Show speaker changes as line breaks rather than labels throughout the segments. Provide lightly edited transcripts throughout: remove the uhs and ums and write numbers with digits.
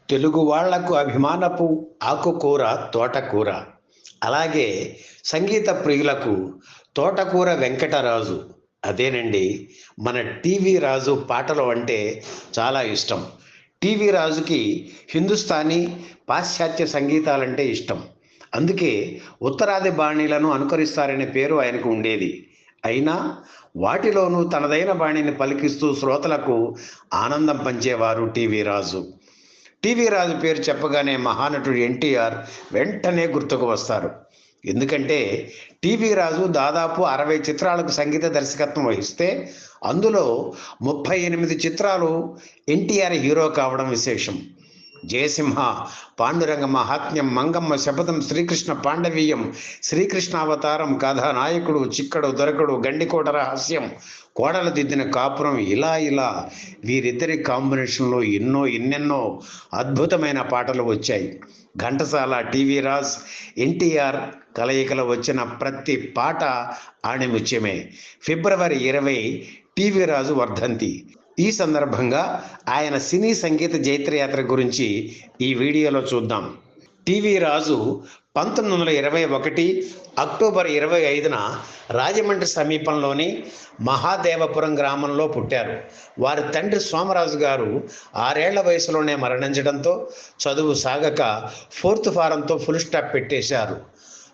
తెలుగు వాళ్లకు అభిమానపు ఆకుకూర తోటకూర. అలాగే సంగీత ప్రియులకు తోటకూర వెంకటరాజు. అదేనండి, మన టీవీ రాజు పాటలు అంటే చాలా ఇష్టం. టీవీ రాజుకి హిందుస్థానీ, పాశ్చాత్య సంగీతాలంటే ఇష్టం. అందుకే ఉత్తరాది బాణీలను అనుకరిస్తారనే పేరు ఆయనకు ఉండేది. అయినా వాటిలోనూ తనదైన బాణిని పలికిస్తూ శ్రోతలకు ఆనందం పంచేవారు టీవీ రాజు. టీవీ రాజు పేరు చెప్పగానే మహానటుడు ఎన్టీఆర్ వెంటనే గుర్తుకు వస్తారు. ఎందుకంటే టీవీ రాజు దాదాపు 60 చిత్రాలకు సంగీత దర్శకత్వం వహిస్తే అందులో 38 చిత్రాలు ఎన్టీఆర్ హీరో కావడం విశేషం. జయసింహ, పాండురంగ మహాత్మ్యం, మంగమ్మ శపథం, శ్రీకృష్ణ పాండవీయం, శ్రీకృష్ణావతారం, కథానాయకుడు, చిక్కడు దొరకడు, గండికోట రహస్యం, కోడలు దిద్దిన కాపురం, ఇలా వీరిద్దరి కాంబినేషన్లో ఎన్నెన్నో అద్భుతమైన పాటలు వచ్చాయి. ఘంటసాల, టీవీ రాజ్, ఎన్టీఆర్ కలయికలో వచ్చిన ప్రతి పాట ఆణిముత్యమే. ఫిబ్రవరి 20 టీవీ రాజు వర్ధంతి. ఈ సందర్భంగా ఆయన సినీ సంగీత జైత్రయాత్ర గురించి ఈ వీడియోలో చూద్దాం. టీవీ రాజు 1921 అక్టోబర్ 25న రాజమండ్రి సమీపంలోని మహాదేవపురం గ్రామంలో పుట్టారు. వారి తండ్రి సోమరాజు గారు 6 ఏళ్ల వయసులోనే మరణించడంతో చదువు సాగక 4th ఫారంతో ఫుల్ స్టాప్ పెట్టేశారు.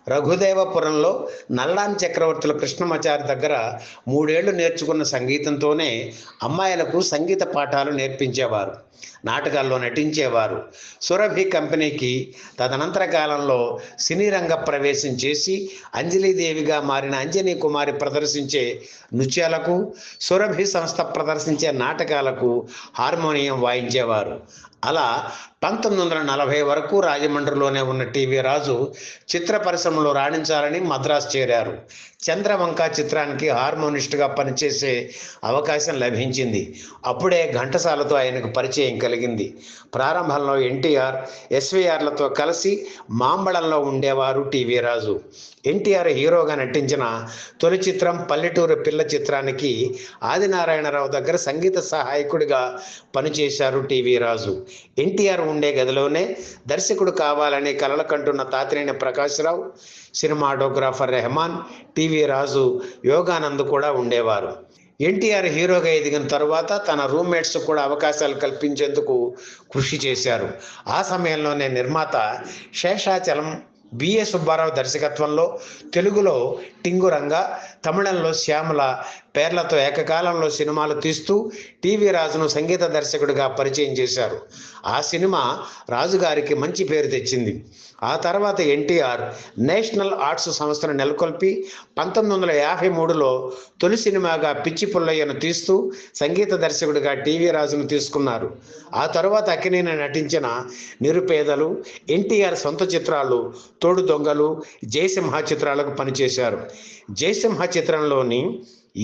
రఘుదేవపురంలో నల్లాన్ చక్రవర్తుల కృష్ణమాచారి దగ్గర 3 ఏళ్లు నేర్చుకున్న సంగీతంతోనే అమ్మాయిలకు సంగీత పాఠాలు నేర్పించేవారు. నాటకాల్లో నటించేవారు. సురభి కంపెనీకి తదనంతర కాలంలో సినీ రంగ ప్రవేశం చేసి అంజలీదేవిగా మారిన అంజనీ కుమారి ప్రదర్శించే నృత్యాలకు, సురభి సంస్థ ప్రదర్శించే నాటకాలకు హార్మోనియం వాయించేవారు. అలా 1940 వరకు రాజమండ్రిలోనే ఉన్న టీవీ రాజు చిత్ర పరిశ్రమలో రాణించాలని మద్రాసు చేరారు. చంద్రవంక చిత్రానికి హార్మోనిస్ట్గా పనిచేసే అవకాశం లభించింది. అప్పుడే ఘంటసాలతో ఆయనకు పరిచయం కలిగింది. ప్రారంభంలో ఎన్టీఆర్, ఎస్వీఆర్లతో కలిసి మాంబళంలో ఉండేవారు టీవీ రాజు. ఎన్టీఆర్ హీరోగా నటించిన తొలి చిత్రం పల్లెటూరు పిల్ల చిత్రానికి ఆదినారాయణరావు దగ్గర సంగీత సహాయకుడిగా పనిచేశారు టీవీ రాజు. ఎన్టీఆర్ ఉండే గదిలోనే దర్శకుడు కావాలని కలలు కంటున్న తాతినేని ప్రకాశ్రావు, సినిమాటోగ్రాఫర్ రెహమాన్, టీవీ రాజు, యోగానంద్ కూడా ఉండేవారు. ఎన్టీఆర్ హీరోగా ఎదిగిన తరువాత తన రూమ్మేట్స్ కూడా అవకాశాలు కల్పించేందుకు కృషి చేశారు. ఆ సమయంలోనే నిర్మాత శేషాచలం బిఏ సుబ్బారావు దర్శకత్వంలో తెలుగులో టింగురంగ, తమిళంలో శ్యామల పేర్లతో ఏకకాలంలో సినిమాలు తీస్తూ టీవీ రాజును సంగీత దర్శకుడిగా పరిచయం చేశారు. ఆ సినిమా రాజుగారికి మంచి పేరు తెచ్చింది. ఆ తర్వాత ఎన్టీఆర్ నేషనల్ ఆర్ట్స్ సంస్థను నెలకొల్పి 1953లో తొలి సినిమాగా పిచ్చి పుల్లయ్యను తీస్తూ సంగీత దర్శకుడిగా టీవీ రాజును తీసుకున్నారు. ఆ తరువాత అక్కినేని నటించిన నిరుపేదలు, ఎన్టీఆర్ సొంత చిత్రాలు తోడు దొంగలు, జయసింహ చిత్రాలకు పనిచేశారు. జయసింహ చిత్రంలోని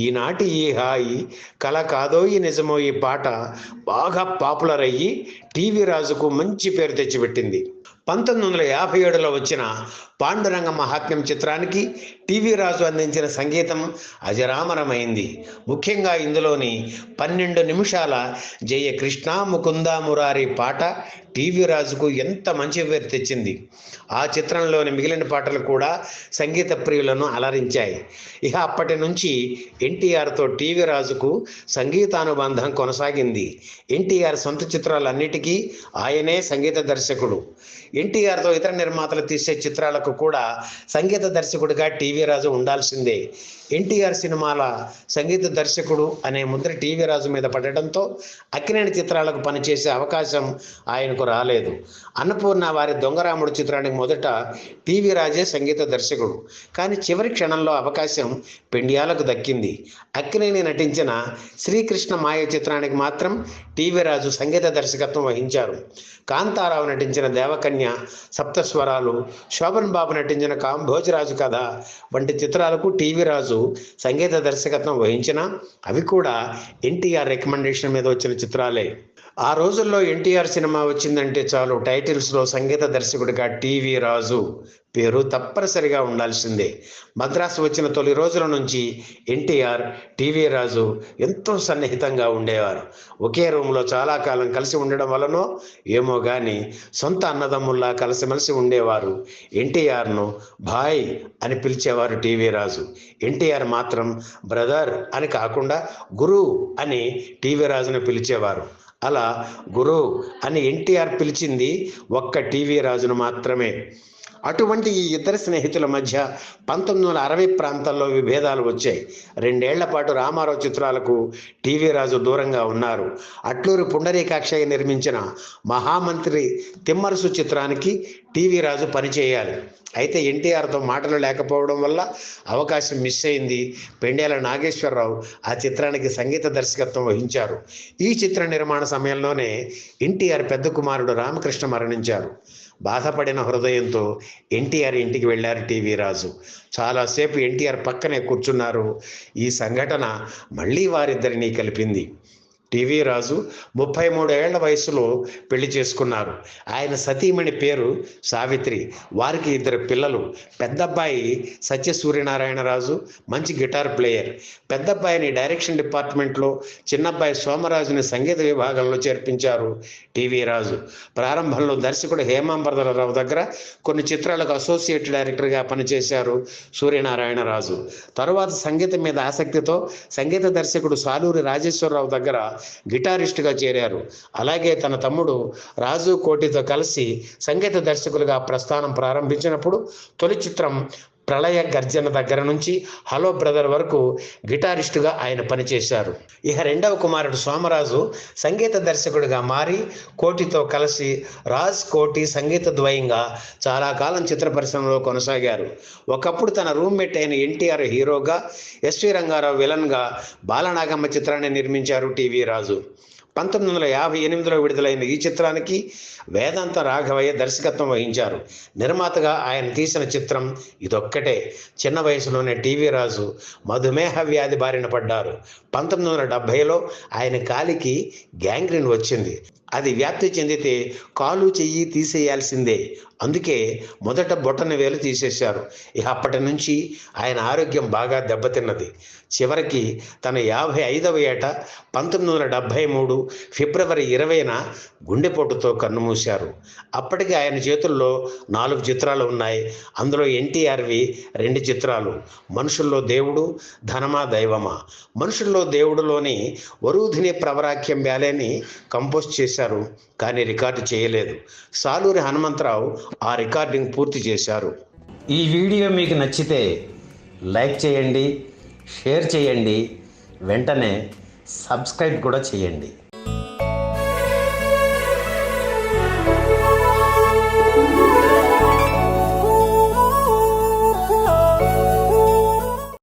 ఈనాటి ఈ హాయి కల కాదోయి నిజమో ఈ పాట బాగా పాపులర్ అయ్యి టీవీ రాజుకు మంచి పేరు తెచ్చిపెట్టింది. 1957లో వచ్చిన పాండురంగ మహాత్మ్యం చిత్రానికి టీవీ రాజు అందించిన సంగీతం అజరామరమైంది. ముఖ్యంగా ఇందులోని 12 నిమిషాల జయ కృష్ణ ముకుంద మురారి పాట టీవీ రాజుకు ఎంత మంచి పేరు తెచ్చింది. ఆ చిత్రంలోని మిగిలిన పాటలు కూడా సంగీత ప్రియులను అలరించాయి. ఇక అప్పటి నుంచి ఎన్టీఆర్తో టీవీ రాజుకు సంగీతానుబంధం కొనసాగింది. ఎన్టీఆర్ సొంత చిత్రాలన్నిటికీ ఆయనే సంగీత దర్శకుడు. ఎన్టీఆర్తో ఇతర నిర్మాతలు తీసే చిత్రాలకు కూడా సంగీత దర్శకుడిగా టీవీ రాజు ఉండాల్సిందే. ఎన్టీఆర్ సినిమాల సంగీత దర్శకుడు అనే ముద్ర టీవీ రాజు మీద పడటంతో అక్కినేని చిత్రాలకు పనిచేసే అవకాశం ఆయనకు రాలేదు. అన్నపూర్ణ వారి దొంగరాముడు చిత్రానికి మొదట టీవీ రాజే సంగీత దర్శకుడు. కానీ చివరి క్షణంలో అవకాశం పెండియాలకు దక్కింది. అక్కినేని నటించిన శ్రీకృష్ణ మాయ చిత్రానికి మాత్రం టీవీ రాజు సంగీత దర్శకత్వం వహించారు. కాంతారావు నటించిన దేవకన్య, సప్తస్వరాలు, శోభన్ బాబు నటించిన కాంభోజరాజు కథ వంటి చిత్రాలకు టీవీ రాజు సంగీత దర్శకత్వం వహించినా అవి కూడా ఎన్టీఆర్ రికమెండేషన్ మీద వచ్చిన చిత్రాలే. ఆ రోజుల్లో ఎన్టీఆర్ సినిమా వచ్చి వచ్చిందంటే చాలు టైటిల్స్లో సంగీత దర్శకుడిగా టీవీ రాజు పేరు తప్పనిసరిగా ఉండాల్సిందే. మద్రాసు వచ్చిన తొలి రోజుల నుంచి ఎన్టీఆర్, టీవీ రాజు ఎంతో సన్నిహితంగా ఉండేవారు. ఒకే రూమ్లో చాలా కాలం కలిసి ఉండడం వలనో ఏమో కానీ సొంత అన్నదమ్ముల్లా కలిసిమెలిసి ఉండేవారు. ఎన్టీఆర్ను భాయ్ అని పిలిచేవారు టీవీ రాజు. ఎన్టీఆర్ మాత్రం బ్రదర్ అని కాకుండా గురు అని టీవీ రాజును పిలిచేవారు. అలా గురు అని ఎన్టీఆర్ పిలిచింది ఒక్క టీవీ రాజును మాత్రమే. అటువంటి ఈ ఇద్దరు స్నేహితుల మధ్య 1960 ప్రాంతాల్లో విభేదాలు వచ్చాయి. 2 ఏళ్ల పాటు రామారావు చిత్రాలకు టీవీ రాజు దూరంగా ఉన్నారు. అట్లూరి పుండరీకాక్షయ్య నిర్మించిన మహామంత్రి తిమ్మరుసు చిత్రానికి టీవీ రాజు పనిచేయాలి. అయితే ఎన్టీఆర్తో మాటలు లేకపోవడం వల్ల అవకాశం మిస్ అయింది. పెండేల నాగేశ్వరరావు ఆ చిత్రానికి సంగీత దర్శకత్వం వహించారు. ఈ చిత్ర నిర్మాణ సమయంలోనే ఎన్టీఆర్ పెద్ద కుమారుడు రామకృష్ణ మరణించారు. బాధపడిన హృదయంతో ఎన్టీఆర్ ఇంటికి వెళ్ళారు టీవీ రాజు. చాలాసేపు ఎన్టీఆర్ పక్కనే కూర్చున్నారు. ఈ సంఘటన మళ్ళీ వారిద్దరినీ కలిపింది. టీవీ రాజు 33 ఏళ్ల వయసులో పెళ్లి చేసుకున్నారు. ఆయన సతీమణి పేరు సావిత్రి. వారికి 2 పిల్లలు. పెద్దబ్బాయి సత్యసూర్యనారాయణరాజు మంచి గిటార్ ప్లేయర్. పెద్దబ్బాయిని డైరెక్షన్ డిపార్ట్మెంట్లో, చిన్నబ్బాయి సోమరాజుని సంగీత విభాగంలో చేర్పించారు టీవీ రాజు. ప్రారంభంలో దర్శకుడు హేమాంబరరావు దగ్గర కొన్ని చిత్రాలకు అసోసియేట్ డైరెక్టర్గా పనిచేశారు సూర్యనారాయణరాజు. తరువాత సంగీతం మీద ఆసక్తితో సంగీత దర్శకుడు సాలూరి రాజేశ్వరరావు దగ్గర గిటారిస్టుగా చేరారు. అలాగే తన తమ్ముడు రాజు కోటితో కలిసి సంగీత దర్శకులుగా ప్రస్థానం ప్రారంభించినప్పుడు తొలి చిత్రం ప్రళయ గర్జన దగ్గర నుంచి హలో బ్రదర్ వరకు గిటారిస్టుగా ఆయన పనిచేశారు. ఇక రెండవ కుమారుడు సోమరాజు సంగీత దర్శకుడిగా మారి కోటితో కలిసి రాజ్ కోటి సంగీత ద్వయంగా చాలా కాలం చిత్ర పరిశ్రమలో కొనసాగారు. ఒకప్పుడు తన రూమ్మేట్ అయిన ఎన్టీఆర్ హీరోగా, ఎస్వి రంగారావు విలన్గా బాలనాగమ్మ చిత్రాన్ని నిర్మించారు టీవీ రాజు. 1958లో విడుదలైన ఈ చిత్రానికి వేదాంత రాఘవయ్య దర్శకత్వం వహించారు. నిర్మాతగా ఆయన తీసిన చిత్రం ఇదొక్కటే. చిన్న వయసులోనే టీవీ రాజు మధుమేహ వ్యాధి బారిన పడ్డారు. 1970లో ఆయన కాలికి గ్యాంగ్రీన్ వచ్చింది. అది వ్యాప్తి చెందితే కాలు చెయ్యి తీసేయాల్సిందే. అందుకే మొదట బొటన వేలు తీసేశారు. ఇక అప్పటి నుంచి ఆయన ఆరోగ్యం బాగా దెబ్బతిన్నది. చివరికి తన 55వ ఏట 1973 ఫిబ్రవరి 20న గుండెపోటుతో కన్నుమూశారు. అప్పటికి ఆయన చేతుల్లో 4 చిత్రాలు ఉన్నాయి. అందులో ఎన్టీఆర్వి 2 చిత్రాలు, మనుషుల్లో దేవుడు, ధనమా దైవమా. మనుషుల్లో దేవుడులోని వరూధిని ప్రవరాఖ్యం బ్యాలేని కంపోజ్ చేశారు, కానీ రికార్డు చేయలేదు. సాలూరి హనుమంతరావు ఆ రికార్డింగ్ పూర్తి చేశారు. ఈ వీడియో మీకు నచ్చితే లైక్ చేయండి, షేర్ చేయండి, వెంటనే సబ్స్క్రైబ్ కూడా చేయండి.